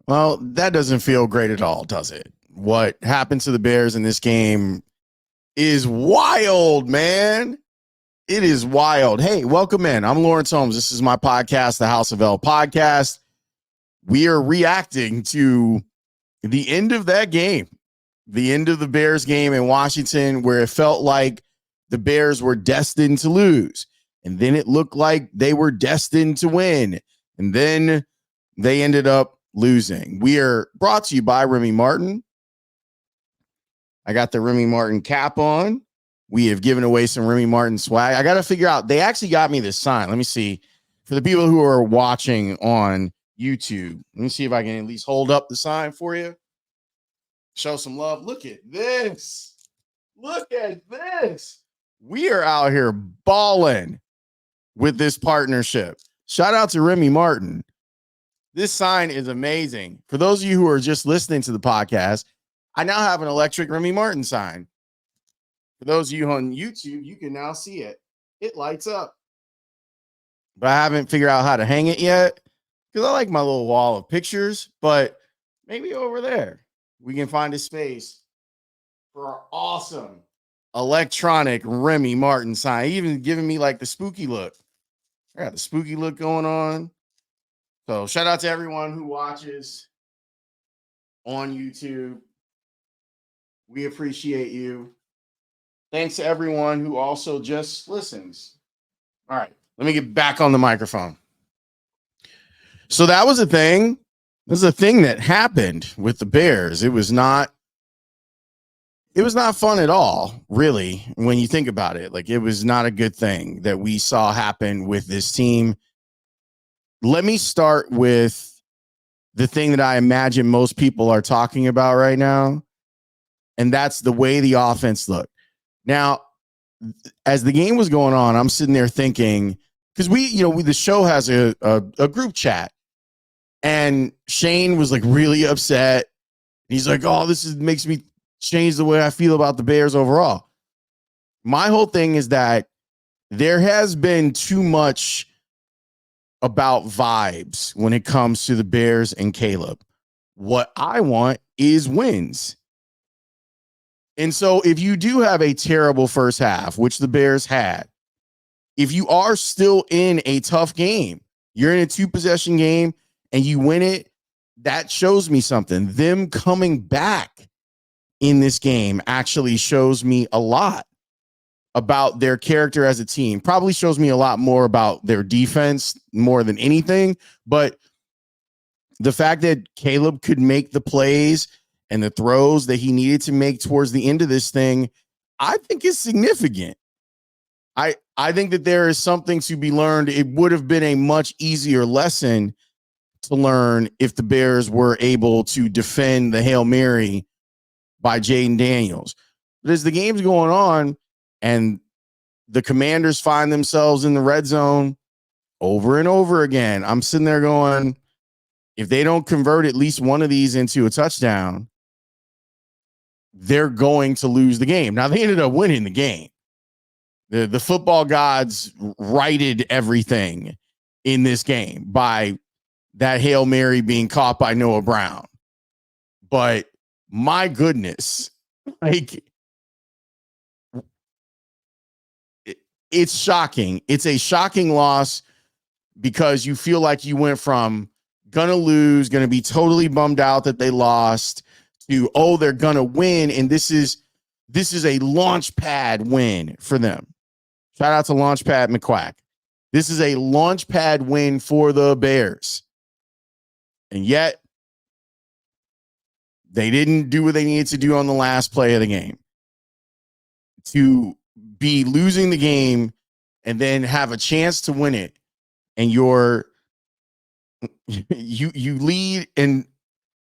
Well, that doesn't feel great at all, does it? What happened to the Bears in this game is wild, man. It is wild. Hey, welcome in. I'm Laurence Holmes. This is my podcast, the House of L podcast. We are reacting to the end of that game, the end of the Bears game in Washington, where it felt like the Bears were destined to lose. And then it looked like they were destined to win. And then they ended up losing. We are brought to you by Remy Martin. I got the Remy Martin cap on. We have given away some Remy Martin swag. I got to figure out, they actually got me this sign. Let me see. For the people who are watching on YouTube, let me see if I can at least hold up the sign for you. Show some love. Look at this. Look at this. We are out here balling with this partnership. Shout out to Remy Martin. This sign is amazing. For those of you who are just listening to the podcast, I now have an electric Remy Martin sign. For those of you on YouTube, you can now see it. It lights up. But I haven't figured out how to hang it yet because I like my little wall of pictures. But maybe over there, we can find a space for our awesome electronic Remy Martin sign. Even giving me like the spooky look. I got the spooky look going on. So shout out to everyone who watches on YouTube. We appreciate you. Thanks to everyone who also just listens. All right, let me get back on the microphone. So that was a thing. This is a thing that happened with the Bears. It was not fun at all, really, when you think about it. Like, it was not a good thing that we saw happen with this team. Let me start with the thing that I imagine most people are talking about right now, and that's the way the offense looked. Now, as the game was going on, I'm sitting there thinking, because the show has a group chat, and Shane was like really upset. He's like, "Oh, makes me change the way I feel about the Bears overall." My whole thing is that there has been too much about vibes when it comes to the Bears and Caleb. What I want is wins. And so if you do have a terrible first half, which the Bears had, if you are still in a tough game, you're in a 2-possession game and you win it, that shows me something. Them coming back in this game actually shows me a lot about their character as a team. Probably shows me a lot more about their defense more than anything. But the fact that Caleb could make the plays and the throws that he needed to make towards the end of this thing, I think is significant. I think that there is something to be learned. It would have been a much easier lesson to learn if the Bears were able to defend the Hail Mary by Jaden Daniels. But as the game's going on and the Commanders find themselves in the red zone over and over again, I'm sitting there going, if they don't convert at least one of these into a touchdown, they're going to lose the game. Now, they ended up winning the game. The football gods righted everything in this game by that Hail Mary being caught by Noah Brown. But my goodness, like, it's shocking. It's a shocking loss because you feel like you went from gonna lose, gonna be totally bummed out that they lost, to, oh, they're gonna win, and this is a launch pad win for them. Shout out to Launchpad McQuack. This is a launch pad win for the Bears. And yet, they didn't do what they needed to do on the last play of the game. To be losing the game and then have a chance to win it, and you lead and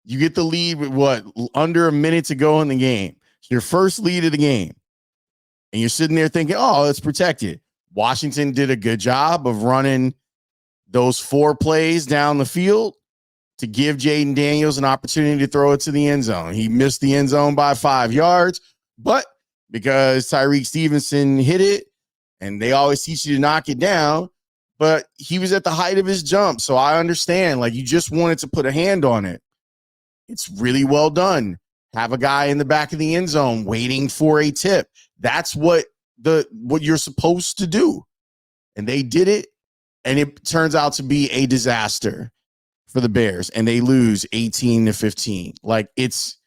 you get the lead with under a minute to go in the game. It's your first lead of the game. And you're sitting there thinking, oh, it's protected. Washington did a good job of running those 4 plays down the field to give Jaden Daniels an opportunity to throw it to the end zone. He missed the end zone by 5 yards, but because Tyreek Stevenson hit it, and they always teach you to knock it down, but he was at the height of his jump. So I understand, like, you just wanted to put a hand on it. It's really well done. Have a guy in the back of the end zone waiting for a tip. That's what you're supposed to do. And they did it, and it turns out to be a disaster for the Bears, and they lose 18-15. Like, it's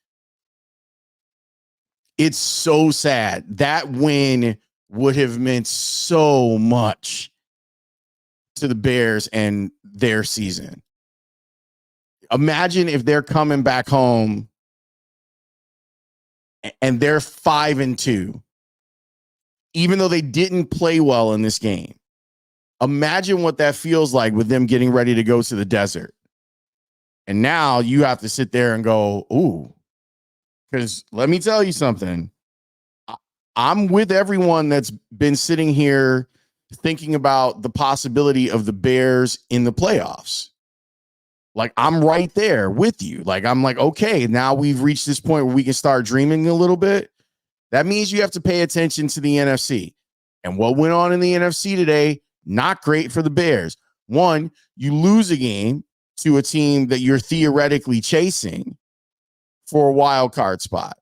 so sad. That win would have meant so much to the Bears and their season. Imagine if they're coming back home and they're 5-2, even though they didn't play well in this game. Imagine what that feels like with them getting ready to go to the desert. And now you have to sit there and go, ooh, because let me tell you something. I'm with everyone that's been sitting here thinking about the possibility of the Bears in the playoffs. Like, I'm right there with you. Like, I'm like, okay, now we've reached this point where we can start dreaming a little bit. That means you have to pay attention to the NFC. And what went on in the NFC today, not great for the Bears. One, you lose a game to a team that you're theoretically chasing for a wild card spot.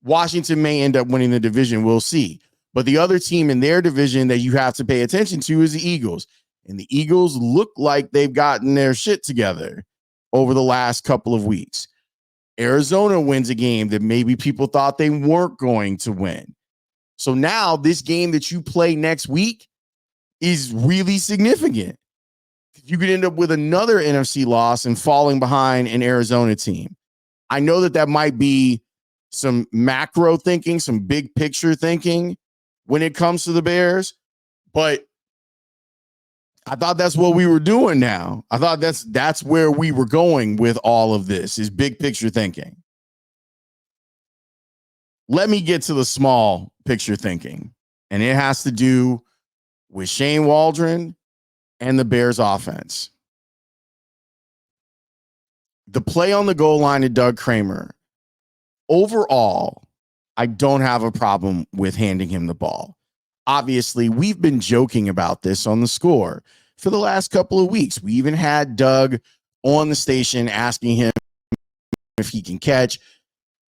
Washington may end up winning the division. We'll see. But the other team in their division that you have to pay attention to is the Eagles. And the Eagles look like they've gotten their shit together over the last couple of weeks. Arizona wins a game that maybe people thought they weren't going to win. So now this game that you play next week is really significant. You could end up with another NFC loss and falling behind an Arizona team. I know that might be some macro thinking, some big picture thinking when it comes to the Bears, but I thought that's what we were doing now. I thought that's where we were going with all of this, is big picture thinking. Let me get to the small picture thinking, and it has to do with Shane Waldren and the Bears offense. The play on the goal line to Doug Kramer, overall, I don't have a problem with handing him the ball. Obviously, we've been joking about this on the score for the last couple of weeks. We even had Doug on the station asking him if he can catch.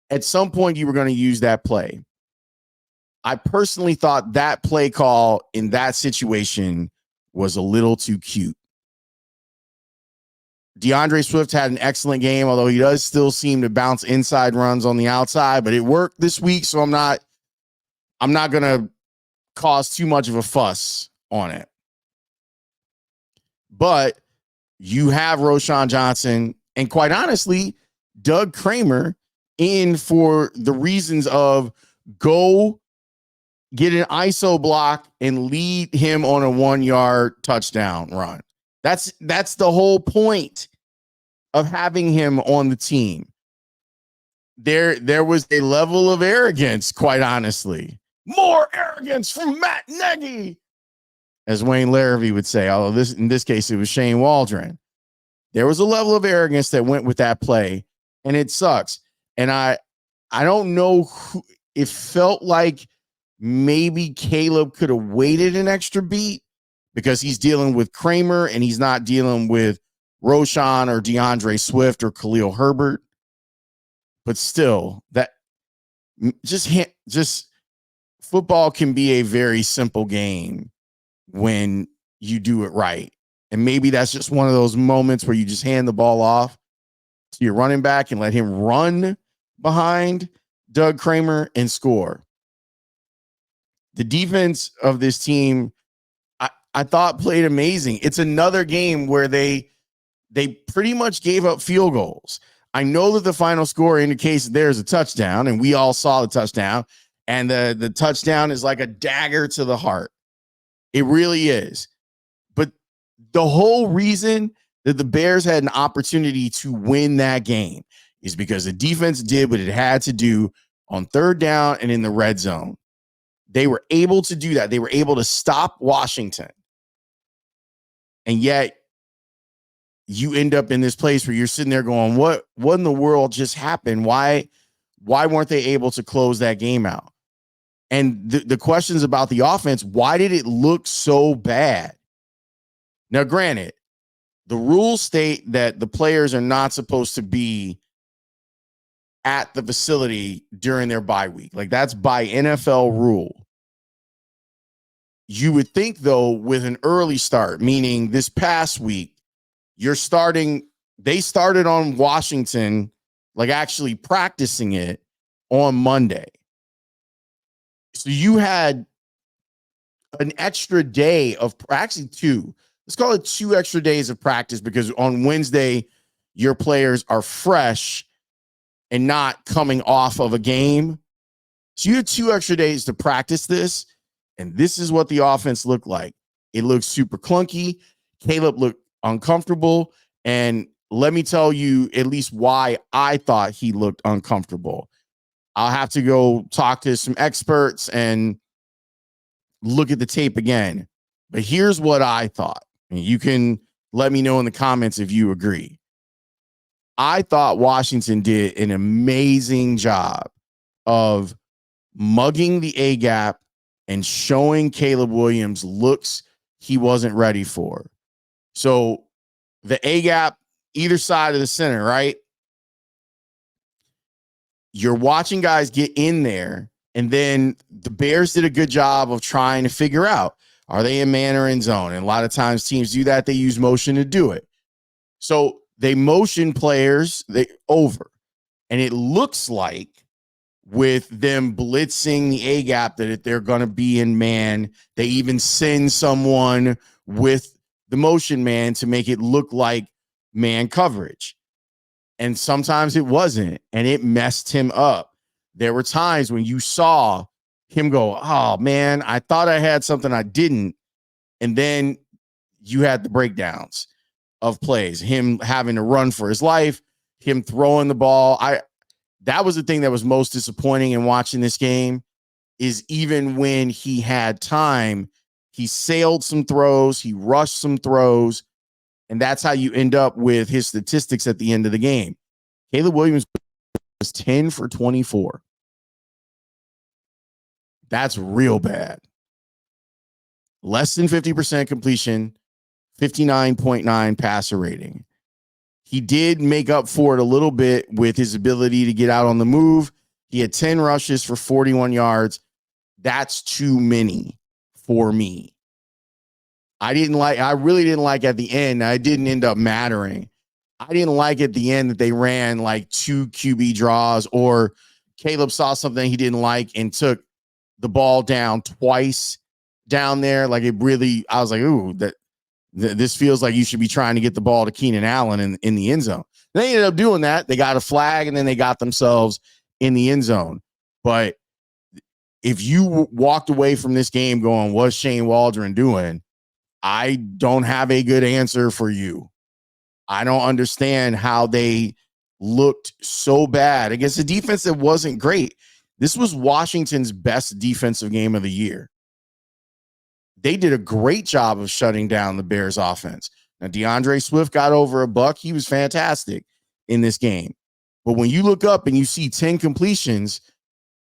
At some point, you were going to use that play. I personally thought that play call in that situation was a little too cute. DeAndre Swift had an excellent game, although he does still seem to bounce inside runs on the outside, but it worked this week, so I'm not going to cause too much of a fuss on it. But you have Roschon Johnson and, quite honestly, Doug Kramer in for the reasons of go get an ISO block and lead him on a 1-yard touchdown run. That's the whole point of having him on the team. There was a level of arrogance, quite honestly. More arrogance from Matt Nagy, as Wayne Larrivee would say, although in this case, it was Shane Waldren. There was a level of arrogance that went with that play, and it sucks. And I don't know who, it felt like maybe Caleb could have waited an extra beat because he's dealing with Kramer and he's not dealing with Roschon or DeAndre Swift or Khalil Herbert. But still, that just football can be a very simple game when you do it right. And maybe that's just one of those moments where you just hand the ball off to your running back and let him run behind Doug Kramer and score. The defense of this team, I thought played amazing. It's another game where they pretty much gave up field goals. I know that the final score indicates that there's a touchdown, and we all saw the touchdown, and the touchdown is like a dagger to the heart. It really is. But the whole reason that the Bears had an opportunity to win that game is because the defense did what it had to do on third down and in the red zone. They were able to do that. They were able to stop Washington. And yet you end up in this place where you're sitting there going, what in the world just happened? Why weren't they able to close that game out? And the questions about the offense, why did it look so bad? Now, granted, the rules state that the players are not supposed to be at the facility during their bye week. Like that's by NFL rule. You would think, though, with an early start, meaning this past week, they started on Washington, like actually practicing it on Monday. So you had an extra day of, actually two, let's call it 2 extra days of practice, because on Wednesday, your players are fresh and not coming off of a game. So you had 2 extra days to practice this, and this is what the offense looked like. It looked super clunky. Caleb looked uncomfortable, and let me tell you at least why I thought he looked uncomfortable. I'll have to go talk to some experts and look at the tape again. But here's what I thought. And you can let me know in the comments if you agree. I thought Washington did an amazing job of mugging the A-gap and showing Caleb Williams looks he wasn't ready for. So the A-gap, either side of the center, right? You're watching guys get in there, and then the Bears did a good job of trying to figure out, are they in man or in zone? And a lot of times teams do that. They use motion to do it. So they motion players over, and it looks like with them blitzing the A-gap that they're going to be in man. They even send someone with the motion man to make it look like man coverage. And sometimes it wasn't, and it messed him up. There were times when you saw him go, oh, man, I thought I had something I didn't. And then you had the breakdowns of plays, him having to run for his life, him throwing the ball. That was the thing that was most disappointing in watching this game, is even when he had time, he sailed some throws, he rushed some throws, and that's how you end up with his statistics at the end of the game. Caleb Williams was 10 for 24. That's real bad. Less than 50% completion, 59.9 passer rating. He did make up for it a little bit with his ability to get out on the move. He had 10 rushes for 41 yards. That's too many for me. I really didn't like at the end. I didn't end up mattering. I didn't like at the end that they ran like 2 QB draws, or Caleb saw something he didn't like and took the ball down twice down there. Like it really, I was like, ooh, this feels like you should be trying to get the ball to Keenan Allen in the end zone. They ended up doing that. They got a flag, and then they got themselves in the end zone. But if you walked away from this game going, what's Shane Waldren doing? I don't have a good answer for you. I don't understand how they looked so bad against a defense that wasn't great. This was Washington's best defensive game of the year. They did a great job of shutting down the Bears offense. Now, DeAndre Swift got over a buck. He was fantastic in this game. But when you look up and you see 10 completions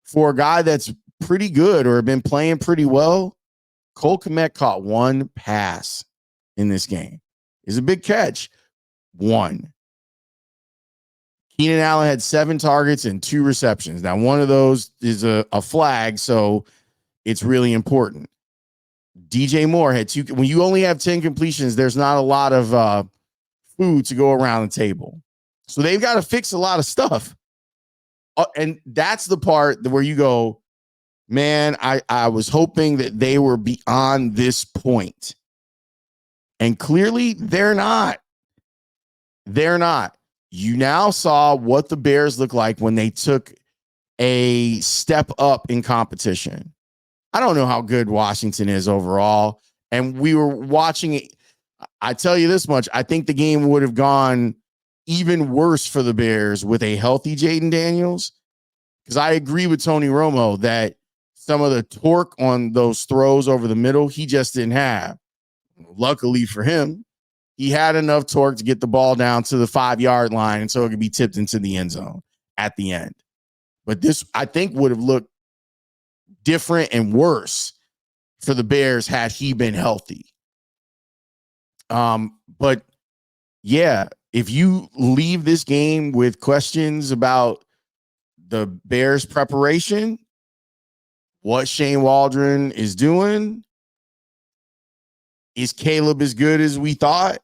for a guy that's pretty good or been playing pretty well, Cole Kmet caught 1 pass in this game. It's a big catch. 1. Keenan Allen had 7 targets and 2 receptions. Now, one of those is a flag, so it's really important. DJ Moore had 2. When you only have 10 completions, there's not a lot of food to go around the table. So they've got to fix a lot of stuff. And that's the part where you go, man, I was hoping that they were beyond this point. And clearly they're not. They're not. You now saw what the Bears look like when they took a step up in competition. I don't know how good Washington is overall. And we were watching it. I tell you this much. I think the game would have gone even worse for the Bears with a healthy Jaden Daniels. Because I agree with Tony Romo that some of the torque on those throws over the middle, he just didn't have. Luckily for him, he had enough torque to get the ball down to the 5-yard line, and so it could be tipped into the end zone at the end. But this, I think, would have looked different and worse for the Bears had he been healthy. But yeah, if you leave this game with questions about the Bears preparation, what Shane Waldren is doing. Is Caleb as good as we thought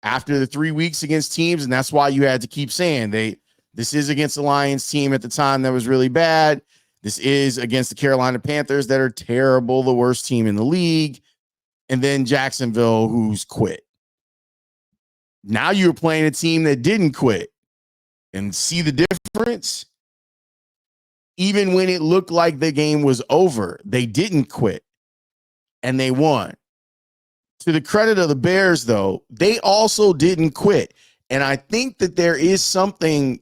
after the 3 weeks against teams? And that's why you had to keep saying this is against the Lions team at the time that was really bad. This is against the Carolina Panthers that are terrible, the worst team in the league. And then Jacksonville, who's quit. Now you're playing a team that didn't quit. And see the difference? Even when it looked like the game was over, they didn't quit. And they won. To the credit of the Bears, though, they also didn't quit. And I think that there is something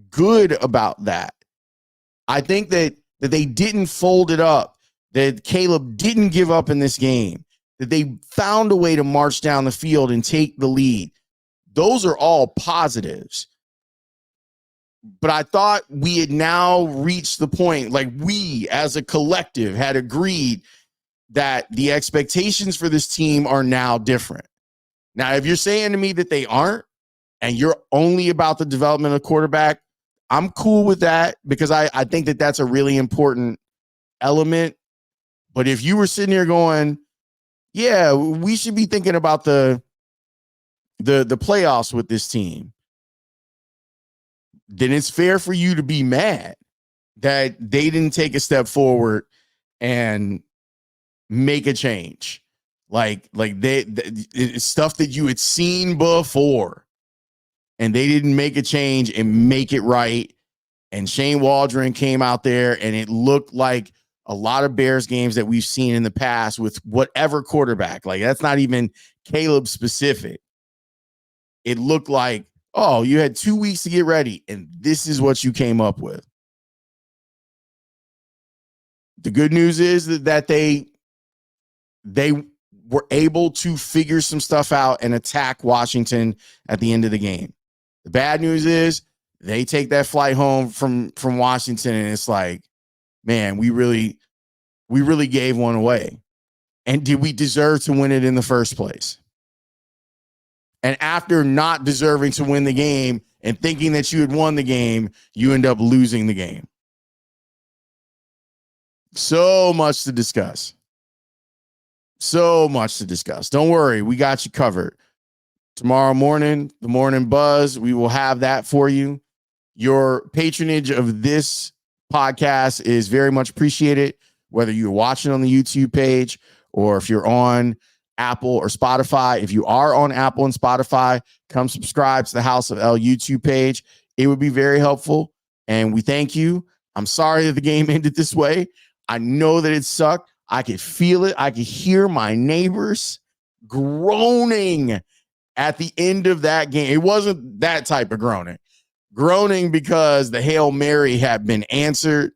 good about that. I think that they didn't fold it up, that Caleb didn't give up in this game, that they found a way to march down the field and take the lead. Those are all positives. But I thought we had now reached the point, like we as a collective had agreed that the expectations for this team are now different. Now, if you're saying to me that they aren't, and you're only about the development of quarterback, I'm cool with that because I think that that's a really important element. But if you were sitting here going, yeah, we should be thinking about the playoffs with this team, then it's fair for you to be mad that they didn't take a step forward and make a change. Like it's stuff that you had seen before and they didn't make a change and make it right. And Shane Waldren came out there and it looked like a lot of Bears games that we've seen in the past with whatever quarterback. Like that's not even Caleb specific. It looked like, oh, you had 2 weeks to get ready and this is what you came up with. The good news is that they were able to figure some stuff out and attack Washington at the end of the game. The bad news is they take that flight home from Washington and it's like, man, we really gave one away. And did we deserve to win it in the first place? And after not deserving to win the game and thinking that you had won the game, you end up losing the game. So much to discuss. So much to discuss. Don't worry, we got you covered. Tomorrow morning, the Morning Buzz, we will have that for you. Your patronage of this podcast is very much appreciated, whether you're watching on the YouTube page or if you're on Apple or Spotify. If you are on Apple and Spotify, come subscribe to the House of L YouTube page. It would be very helpful, and we thank you. I'm sorry that the game ended this way. I know that it sucked. I could feel it. I could hear my neighbors groaning at the end of that game. It wasn't that type of groaning. Groaning because the Hail Mary had been answered.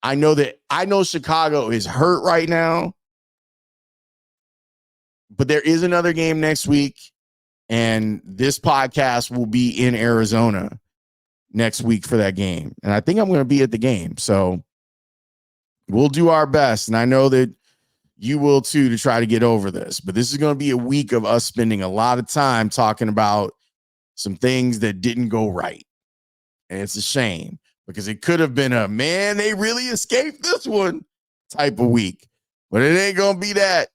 I know Chicago is hurt right now. But there is another game next week, and this podcast will be in Arizona next week for that game. And I think I'm going to be at the game. So we'll do our best. And I know that you will too, to try to get over this. But this is going to be a week of us spending a lot of time talking about some things that didn't go right. And it's a shame because it could have been a, man, they really escaped this one type of week. But it ain't going to be that.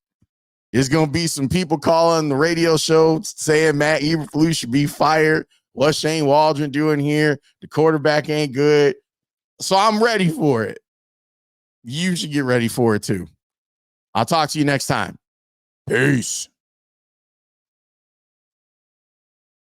It's going to be some people calling the radio show saying Matt Eberflus should be fired. What's Shane Waldron doing here? The quarterback ain't good. So I'm ready for it. You should get ready for it too. I'll talk to you next time. Peace.